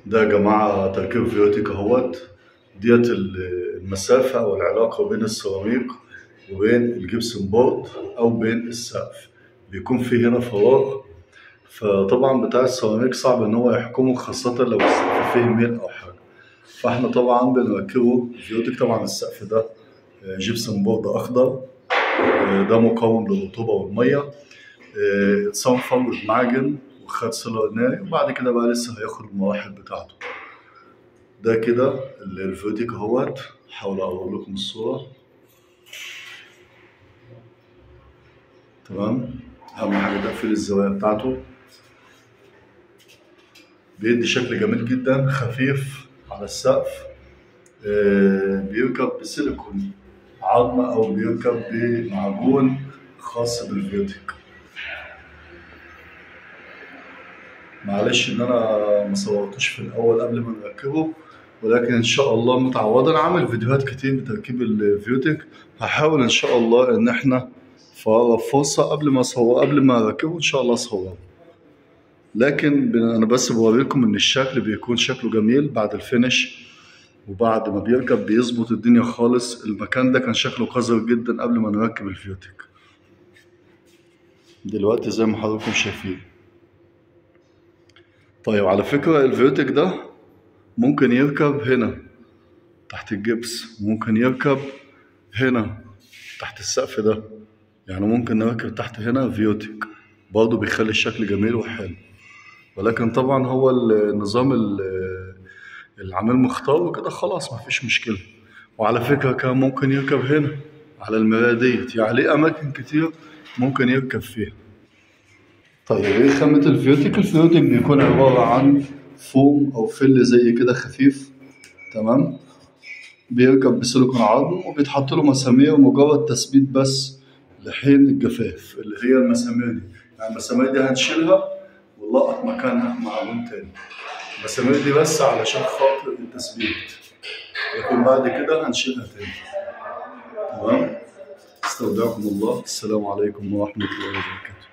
ده يا جماعة تركيب فيوتيك اهوت. ديت المسافة أو العلاقة بين السيراميك وبين الجبسن بورد أو بين السقف. بيكون في هنا فراغ، فطبعا بتاع السيراميك صعب إن هو يحكمه، خاصة لو السقف فيه ميل أو حاجة. فاحنا طبعا بنركبه فيوتيك. طبعا السقف ده جبسن بورد أخضر، ده مقاوم للرطوبة والمية. اتصنفر واتمعجن وخد سيلر ناري، وبعد كده بقى لسه هياخد المراحل بتاعته. ده كده الفيوتيك اهوت. هحاول اقرب لكم الصورة. تمام. اهم حاجة تقفيل الزوايا بتاعته. بيدي شكل جميل جدا، خفيف على السقف. بيركب بسيليكون عظمة او بيركب بمعجون خاص بالفيوتيك. معلش ان انا مصورتوش في الاول قبل ما نركبه، ولكن ان شاء الله متعوضة. انا عامل فيديوهات كتير بتركيب الفيوتيك، هحاول ان شاء الله ان احنا في اقرب فرصة قبل ما اركبه ان شاء الله اصوره. لكن انا بس بوريكم ان الشكل بيكون شكله جميل بعد الفينش، وبعد ما بيركب بيظبط الدنيا خالص. المكان ده كان شكله قذر جدا قبل ما نركب الفيوتيك. دلوقتي زي ما حضراتكم شايفين. طيب على فكرة الفيوتيك ده ممكن يركب هنا تحت الجبس، ممكن يركب هنا تحت السقف ده. يعني ممكن نركب تحت هنا فيوتيك برضه، بيخلي الشكل جميل وحلو. ولكن طبعا هو النظام العميل مختاره كده، خلاص مفيش مشكلة. وعلى فكرة كان ممكن يركب هنا على المراية ديت، يعني ليه أماكن كتير ممكن يركب فيها. طيب ايه خامة الفيوتيك؟ الفيوتيك بيكون عبارة عن فوم أو فل زي كده خفيف. تمام. بيركب بسيليكون عظم، وبيتحط له مسامير مجرد تثبيت بس لحين الجفاف، اللي هي المسامير دي. يعني المسامير دي هنشيلها ونلقط مكانها معجون تاني. المسامير دي بس علشان خاطر التثبيت، لكن بعد كده هنشيلها تاني. تمام. استودعكم الله، السلام عليكم ورحمة الله وبركاته.